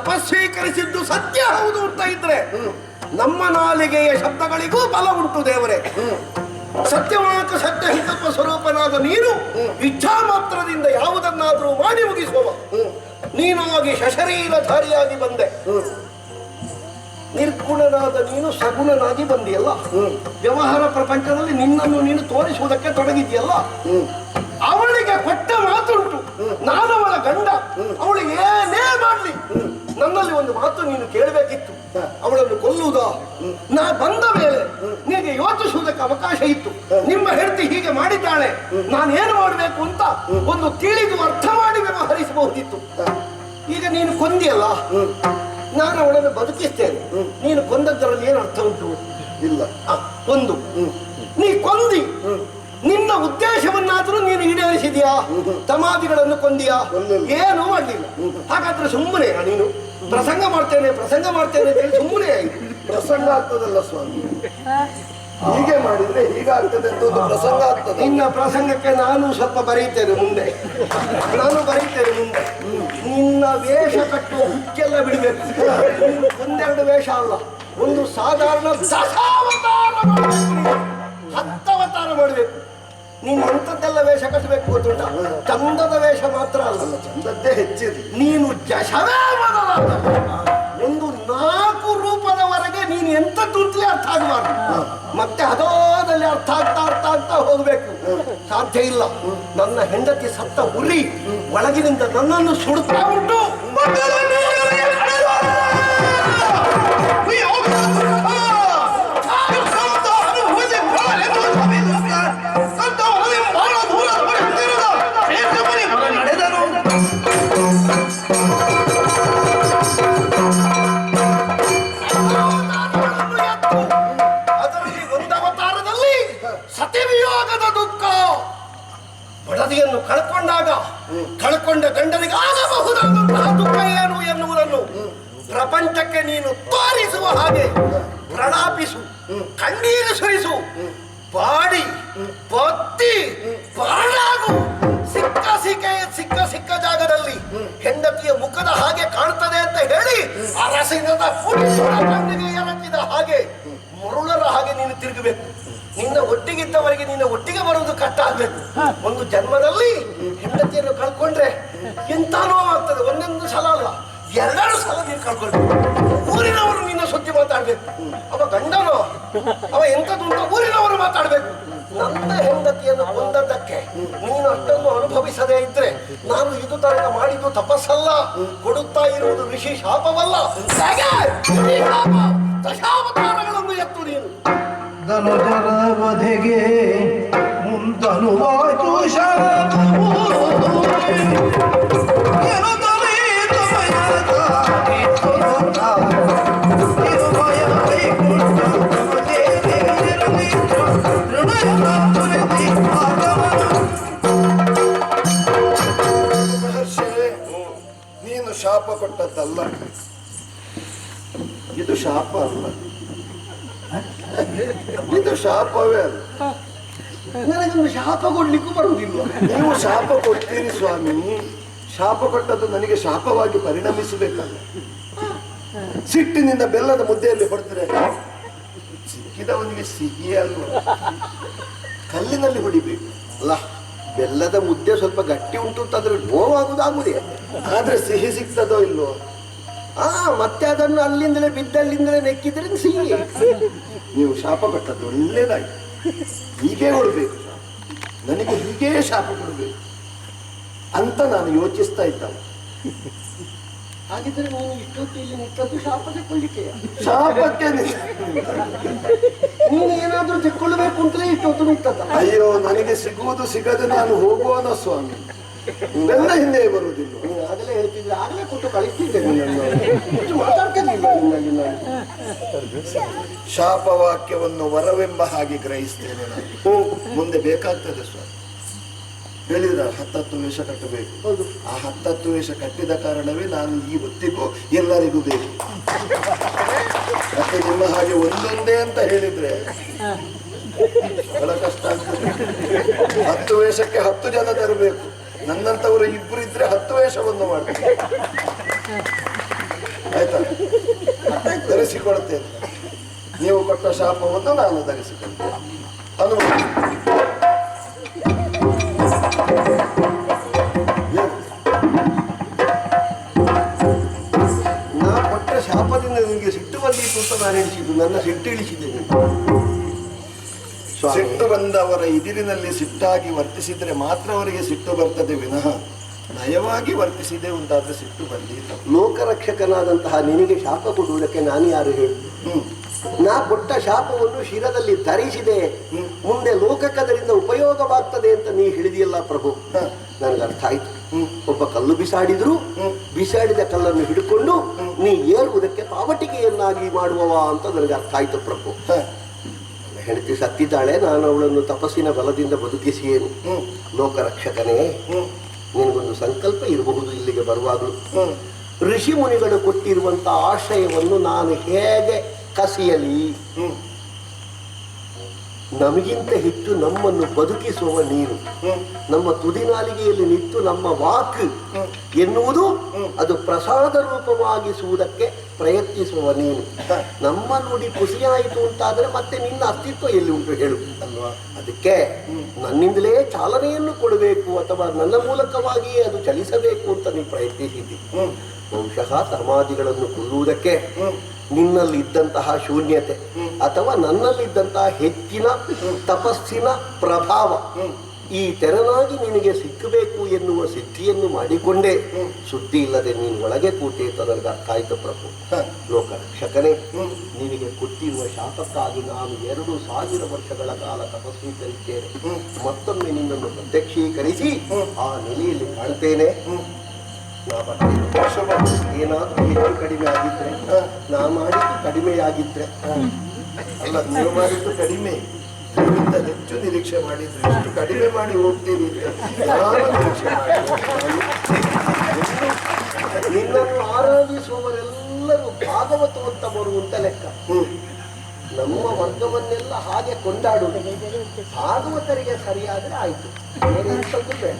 ತಪಸ್ವೀಕರಿಸಿದ್ದು ಸತ್ಯ ಹೌದು ಅಂತ ಇದ್ರೆ ನಮ್ಮ ನಾಲಿಗೆಯ ಶಬ್ದಗಳಿಗೂ ಬಲ ಉಂಟು ದೇವರೇ. ಸತ್ಯವಾಕ ಸತ್ಯ ಹಿಂಸತ್ವ ಸ್ವರೂಪನಾದ ನೀನು ಇಚ್ಛಾ ಮಾತ್ರದಿಂದ ಯಾವುದನ್ನಾದರೂ ಮಾಡಿ ಮುಗಿಸುವ. ನೀನಾಗಿ ಶಶರೀರಧಾರಿಯಾಗಿ ಬಂದೆ, ನಿರ್ಗುಣನಾದ ನೀನು ಸಗುಣನಾಗಿ ಬಂದಿಯಲ್ಲ. ವ್ಯವಹಾರ ಪ್ರಪಂಚದಲ್ಲಿ ನಿನ್ನನ್ನು ನೀನು ತೋರಿಸುವುದಕ್ಕೆ ತೊಡಗಿದೆಯಲ್ಲ. ಅವಳಿಗೆ ಕೊಟ್ಟ ಮಾತುಂಟು, ನಾನು ಅವಳ ಗಂಡ. ಅವಳಿಗೆ ಏನೇ ಮಾಡಲಿ ನನ್ನಲ್ಲಿ ಒಂದು ಮಾತು ನೀನು ಕೇಳಬೇಕಿತ್ತು. ಅವಳನ್ನು ಕೊಲ್ಲುವುದಾ? ನಾ ಬಂದ ಮೇಲೆ ನಿನಗೆ ಯೋಚಿಸುವುದಕ್ಕೆ ಅವಕಾಶ ಇತ್ತು. ನಿಮ್ಮ ಹೆಂಡತಿ ಹೀಗೆ ಮಾಡಿದ್ದಾಳೆ, ನಾನೇನು ಮಾಡಬೇಕು ಅಂತ ಒಂದು ತಿಳಿದು ಅರ್ಥ ಮಾಡಿ ವ್ಯವಹರಿಸಬಹುದಿತ್ತು. ಈಗ ನೀನು ಕೊಂದಿಯಲ್ಲ, ನಾನು ಅವಳನ್ನು ಬದುಕಿಸ್ತೇನೆ. ನೀನು ಕೊಂದದ್ದರಲ್ಲಿ ಏನು ಅರ್ಥ ಉಂಟು? ಇಲ್ಲ. ಒಂದು ನೀ ಕೊಂದಿ, ನಿನ್ನ ಉದ್ದೇಶವನ್ನಾದರೂ ನೀನು ಈಡೇರಿಸಿದ್ಯಾ? ತಮಾದಿಗಳನ್ನು ಕೊಂದಿಯಾ? ಏನೂ ಮಾಡಲಿಲ್ಲ. ಹಾಗಾದ್ರೆ ಸುಮ್ಮನೆ ನೀನು ಪ್ರಸಂಗ ಮಾಡ್ತೇನೆ ಅಂತ ಸುಮ್ಮನೆ ಪ್ರಸಂಗ ಆಗ್ತದಲ್ಲ ಸ್ವಾಮಿ. ಹೀಗೆ ಮಾಡಿದ್ರೆ ಹೀಗಾಗ್ತದೆ ಅಂತ ಒಂದು ಪ್ರಸಂಗ ಆಗ್ತದೆ. ನಿನ್ನ ಪ್ರಸಂಗಕ್ಕೆ ನಾನು ಸ್ವಲ್ಪ ಬರೀತೇನೆ ಮುಂದೆ. ನಿನ್ನ ವೇಷ ಕಟ್ಟುವ ಹುಚ್ಚೆಲ್ಲ ಬಿಡಬೇಕು. ಒಂದೆರಡು ವೇಷ ಅಲ್ಲ, ಒಂದು ಸಾಧಾರಣ ದಶಾವತಾರ ಮಾಡಬೇಕು, 10 ಅವತಾರ ಮಾಡಬೇಕು. ನೀನು ಎಂಥದ್ದೆಲ್ಲ ವೇಷ ಕಟ್ಟಬೇಕು ಗೊತ್ತುಂಟ? ಚಂದದ ವೇಷ ಮಾತ್ರ ಅಲ್ಲ, ಚಂದದ್ದೇ ಹೆಚ್ಚಿದೆ. ನೀನು ಜಶವೇ ಮೊದಲಾದ ಒಂದು 4 ರೂಪದವರೆಗೆ ನೀನು ಎಂಥದ್ದು ಅಂತಲೇ ಅರ್ಥ ಆಗಬಾರ್ದು. ಮತ್ತೆ ಹದೋದಲ್ಲಿ ಅರ್ಥ ಆಗ್ತಾ ಹೋಗ್ಬೇಕು. ಸಾಧ್ಯ ಇಲ್ಲ. ನನ್ನ ಹೆಂಡತಿ ಸತ್ತ ಉರಿ ಒಳಗಿನಿಂದ ನನ್ನನ್ನು ಸುಡುತ್ತಾ ಉಂಟು. ಮಡದಿಯನ್ನು ಕಳ್ಕೊಂಡ ಗಂಡನಿಗೆ ಆಗಬಹುದಾದಂತಹ ದುಃಖ ಏನು ಎನ್ನುವುದನ್ನು ಪ್ರಪಂಚಕ್ಕೆ ನೀನು ತೋರಿಸುವ ಹಾಗೆ ಪ್ರಣಾಪಿಸು, ಕಣ್ಣೀರು ಸುರಿಸು, ಬಾಡಿ ಬತ್ತಿ ಬಾಳಾಗು. ಸಿಕ್ಕ ಜಾಗದಲ್ಲಿ ಹೆಂಡತಿಯ ಮುಖದ ಹಾಗೆ ಕಾಣ್ತದೆ ಅಂತ ಹೇಳಿ ಅರಸಿನದ ಕಣ್ಣಿಗೆ ಎರಚಿದ ಹಾಗೆ ಮುರುಳರ ಹಾಗೆ ನೀನು ತಿರುಗಬೇಕು. ನಿನ್ನ ಒಟ್ಟಿಗಿದ್ದವರಿಗೆ ನಿನ್ನ ಒಟ್ಟಿಗೆ ಬರುವುದು ಕಷ್ಟ ಆಗ್ಬೇಕು. ಒಂದು ಜನ್ಮದಲ್ಲಿ ಹೆಂಡತಿಯನ್ನು ಕಳ್ಕೊಂಡ್ರೆ ಎಂತ ನೋವಾಗ್ತದೆ. ಒಂದೊಂದು ಸಲ ಅಲ್ಲ, 2 ಸಲ ನೀನು ಕಳ್ಕೊಳ್ಬೇಕು. ಊರಿನವರು ನಿನ್ನ ಸುದ್ದಿ ಮಾತಾಡ್ಬೇಕು. ಅವ ಗಂಡನೋ ಅವ ಎಂಥದ್ದು ಅಂತ ಊರಿನವರು ಮಾತಾಡ್ಬೇಕು. ನನ್ನ ಹೆಂಡತಿಯನ್ನು ಕೊಂದದ್ದಕ್ಕೆ ನೀನು ಅಷ್ಟೊಂದು ಅನುಭವಿಸದೇ ಇದ್ರೆ ನಾನು ಇದು ತನಕ ಮಾಡಿದ್ದು ತಪಸ್ಸಲ್ಲ, ಕೊಡುತ್ತಾ ಇರುವುದು ಋಷಿ ಶಾಪವಲ್ಲ. ದಶಾವತಾರಗಳನ್ನು ಎತ್ತು ನೀನು. ಧನುಜರ ವಧೆಗೆ ಮುಂದನುವಾಯ್ತು ಶಾಪವು. ನೀನು ಶಾಪ ಕೊಟ್ಟದ್ದಲ್ಲ, ಇದು ಶಾಪ ಅಲ್ಲ, ಇದು ಶಾಪವೇ ಅಲ್ಲ. ನನಗೊಂದು ಶಾಪ ಕೊಡ್ಲಿಕ್ಕೂ ಬರುವುದಿಲ್ಲ. ನೀವು ಶಾಪ ಕೊಡ್ತೀರಿ ಸ್ವಾಮಿ. ಶಾಪ ಕೊಟ್ಟದ್ದು ನನಗೆ ಶಾಪವಾಗಿ ಪರಿಣಮಿಸಬೇಕಲ್ಲ. ಸಿಟ್ಟಿನಿಂದ ಬೆಲ್ಲದ ಮುದ್ದೆಯಲ್ಲಿ ಹೊಡೆದ್ರೆ ಸಿಕ್ಕಿದವನಿಗೆ ಸಿಹಿ ಅಲ್ವ, ಕಲ್ಲಿನಲ್ಲಿ ಹೊಡಿಬೇಕು ಅಲ್ಲ. ಬೆಲ್ಲದ ಮುದ್ದೆ ಸ್ವಲ್ಪ ಗಟ್ಟಿ ಉಂಟು ಅಂತಂದ್ರೆ ನೋವಾಗುವುದಾಗುದೇ, ಆದ್ರೆ ಸಿಹಿ ಸಿಗ್ತದೋ ಇಲ್ವೋ? ಮತ್ತೆ ಅದನ್ನು ಅಲ್ಲಿಂದಲೇ ಬಿದ್ದಲ್ಲಿಂದಲೇ ನೆಕ್ಕಿದ್ರೆ ಸಿಹಿ. ನೀವು ಶಾಪ ಕೊಟ್ಟದ್ದು ಒಳ್ಳೇದಾಗಿ ಹೀಗೆ ಕೊಡ್ಬೇಕು, ನನಗೆ ಹೀಗೇ ಶಾಪ ಕೊಡ್ಬೇಕು ಅಂತ ನಾನು ಯೋಚಿಸ್ತಾ ಇದ್ದಾನೆ. ಹಾಗಿದ್ರೆ ನಾನು ಇಷ್ಟೊತ್ತು ಇಲ್ಲಿ ನಿಂತದ್ದು ಶಾಪಕ್ಕೆ ಕೊಡ್ಲಿಕ್ಕೆ. ಶಾಪಕ್ಕೆ ನೀನು ಏನಾದ್ರೂ ತೆಕ್ಕೊಳ್ಬೇಕು ಅಂತಲೇ ಇಷ್ಟೊತ್ತು ನಿಂತದ. ಅಯ್ಯೋ, ನನಗೆ ಸಿಗುವುದು ಸಿಗದೆ ನಾನು ಹೋಗುವನ ಸ್ವಾಮಿ, ನನ್ನ ಹಿಂದೆ ಬರುವುದಿಲ್ಲ. ನೀನು ಆಗಲೇ ಹೇಳ್ತಿದ್ರೆ ಆಗಲೇ ಕೊಟ್ಟು ಕಳಿಸ್ತಿದ್ದೇನೆ. ಮಾತಾಡ್ತಿರ್ಲಿಲ್ಲ ನಿನ್ನಲ್ಲಿ ನಾನು. ಶಾಪವಾಕ್ಯವನ್ನು ವರವೆಂಬ ಹಾಗೆ ಗ್ರಹಿಸ್ತೇನೆ ನಾನು. ಮುಂದೆ ಬೇಕಾಗ್ತದೆ ಸ್ವಾಮಿ. ಹೇಳಿದ್ರ 10 ವೇಷ ಕಟ್ಟಬೇಕು. ಆ 10 ವೇಷ ಕಟ್ಟಿದ ಕಾರಣವೇ ನಾನು ಈ ಹೊತ್ತಿಗೂ ಎಲ್ಲರಿಗೂ ಬೇಕು. ಮತ್ತೆ ನಿಮ್ಮ ಹಾಗೆ ಒಂದೊಂದೇ ಅಂತ ಹೇಳಿದ್ರೆ ಬಹಳ ಕಷ್ಟ ಆಗ್ತದೆ. 10 ವೇಷಕ್ಕೆ 10 ಜನ ತರಬೇಕು. ನನ್ನಂತವರು 2 ಇದ್ರೆ 10 ವೇಷವನ್ನು ಮಾಡಬೇಕು. ಆಯ್ತಾ? ಧರಿಸಿಕೊಳ್ತೇನೆ. ನೀವು ಕೊಟ್ಟ ಶಾಪವನ್ನು ನಾನು ಧರಿಸಿಕೊಳ್ತೇನೆ. ಅನುಭವ ನಾ ಕೊಟ್ಟ ಶಾಪದಿಂದ ನಿನಗೆ ಸಿಟ್ಟು ಬಂದಿತ್ತು ಅಂತ ನಾನು ಎಣಿಸಿದ್ದು, ನನ್ನ ಸಿಟ್ಟು ಇಳಿಸಿದ್ದೇನೆ. ಸಿಟ್ಟು ಬಂದವರ ಎದುರಿನಲ್ಲಿ ಸಿಟ್ಟಾಗಿ ವರ್ತಿಸಿದರೆ ಮಾತ್ರ ಅವರಿಗೆ ಸಿಟ್ಟು ಬರ್ತದೆ ವಿನಃ ನಯವಾಗಿ ವರ್ತಿಸಿದೆ ಒಂದಾದ್ರೆ ಸಿಟ್ಟು ಬಂದಿಲ್ಲ. ಲೋಕರಕ್ಷಕನಾದಂತಹ ನಿನಗೆ ಶಾಪ ಕೊಡುವುದಕ್ಕೆ ನಾನು ಯಾರು ಹೇಳು? ನಾ ಕೊಟ್ಟ ಶಾಪವನ್ನು ಶಿರದಲ್ಲಿ ಧರಿಸಿದೆ, ಮುಂದೆ ಲೋಕಕ್ಕದರಿಂದ ಉಪಯೋಗವಾಗ್ತದೆ ಅಂತ ನೀ ಹೇಳಿದೆಯಲ್ಲ ಪ್ರಭು. ನನಗೆ ಅರ್ಥ ಆಯ್ತು. ಒಬ್ಬ ಕಲ್ಲು ಬಿಸಾಡಿದ್ರು, ಬಿಸಾಡಿದ ಕಲ್ಲನ್ನು ಹಿಡ್ಕೊಂಡು ನೀ ಏರುವುದಕ್ಕೆ ಪಾವಟಿಕೆಯನ್ನಾಗಿ ಮಾಡುವವ ಅಂತ ನನಗೆ ಅರ್ಥ ಆಯ್ತು ಪ್ರಭು. ಹೆಂಡತಿ ಸತ್ತಿದ್ದಾಳೆ, ನಾನು ಅವಳನ್ನು ತಪಸ್ಸಿನ ಬಲದಿಂದ ಬದುಕಿಸಿಯೇನು. ಲೋಕರಕ್ಷಕನೇ, ನಿನಗೊಂದು ಸಂಕಲ್ಪ ಇರಬಹುದು ಇಲ್ಲಿಗೆ ಬರುವಾಗಲೂ. ಋಷಿ ಮುನಿಗಳು ಕೊಟ್ಟಿರುವಂತ ಆಶ್ರಯವನ್ನು ನಾನು ಹೇಗೆ ಕಸಿಯಲಿ? ನಮಗಿಂತ ಹೆಚ್ಚು ನಮ್ಮನ್ನು ಬದುಕಿಸುವ ನೀನು. ನಮ್ಮ ತುದಿನಾಲಿಗೆಯಲ್ಲಿ ನಿಂತು ನಮ್ಮ ವಾಕ್ ಎನ್ನುವುದು ಅದು ಪ್ರಸಾದ ರೂಪವಾಗಿಸುವುದಕ್ಕೆ ಪ್ರಯತ್ನಿಸುವ ನೀನು. ನಮ್ಮ ನುಡಿ ಖುಷಿಯಾಯಿತು ಅಂತಾದ್ರೆ ಮತ್ತೆ ನಿನ್ನ ಅಸ್ತಿತ್ವ ಎಲ್ಲಿ ಉಂಟು ಹೇಳು ಅಲ್ವಾ? ಅದಕ್ಕೆ ನನ್ನಿಂದಲೇ ಚಾಲನೆಯನ್ನು ಕೊಡಬೇಕು ಅಥವಾ ನನ್ನ ಮೂಲಕವಾಗಿಯೇ ಅದು ಚಲಿಸಬೇಕು ಅಂತ ನೀನು ಪ್ರಯತ್ನಿಸಿದ್ದಿ. ಬಹುಶಃ ಧರ್ಮಾದಿಗಳನ್ನು ಕೊಲ್ಲುವುದಕ್ಕೆ ನಿನ್ನಲ್ಲಿದ್ದಂತಹ ಶೂನ್ಯತೆ ಅಥವಾ ನನ್ನಲ್ಲಿದ್ದಂತಹ ಹೆಚ್ಚಿನ ತಪಸ್ಸಿನ ಪ್ರಭಾವ ಈ ತೆರನಾಗಿ ನಿನಗೆ ಸಿಕ್ಕಬೇಕು ಎನ್ನುವ ಸಿದ್ಧಿಯನ್ನು ಮಾಡಿಕೊಂಡೇ ಸುದ್ದಿ ಇಲ್ಲದೆ ನೀನು ಒಳಗೆ ಕೂತೆ ಅಂತ ನನಗೆ ಅರ್ಥ ಆಯ್ತು ಪ್ರಭು. ಲೋಕರಕ್ಷಕನೇ, ನಿನಗೆ ಕೊಟ್ಟಿರುವ ಶಾಪಕ್ಕಾಗಿ ನಾನು 2000 ವರ್ಷಗಳ ಕಾಲ ತಪಸ್ಸೀಕರಿಸ್ತೇನೆ. ಮತ್ತೊಮ್ಮೆ ನಿನ್ನನ್ನು ಪ್ರತ್ಯಕ್ಷೀಕರಿಸಿ ಆ ನೆಲೆಯಲ್ಲಿ ಕಾಣ್ತೇನೆ. ಏನಾದ್ರೂ ಹೆಚ್ಚು ಕಡಿಮೆ ಆಗಿದ್ರೆ, ನಾ ಮಾಡಿದ್ದು ಕಡಿಮೆಯಾಗಿದ್ರೆ ಅಲ್ಲ, ನೀವು ಮಾಡಿದ್ದು ಕಡಿಮೆ, ನೀವಿಂತ ಹೆಚ್ಚು ನಿರೀಕ್ಷೆ ಮಾಡಿದ್ರು. ಎಷ್ಟು ಕಡಿಮೆ ಮಾಡಿ ಹೋಗ್ತೀರಿ ಅಂತ ನಾನು ನಿರೀಕ್ಷೆ ಮಾಡಿ. ನಿನ್ನನ್ನು ಆರಾಧಿಸುವವರೆಲ್ಲರೂ ಭಾಗವತವಂತವರು ಅಂತ ಲೆಕ್ಕ. ನಮ್ಮ ವರ್ಗವನ್ನೆಲ್ಲ ಹಾಗೆ ಕೊಂಡಾಡುವುದು ಭಾಗವತರಿಗೆ ಸರಿಯಾದ್ರೆ ಆಯ್ತು, ಬೇರೆ ಎಂಥದ್ದು ಬೇಡ.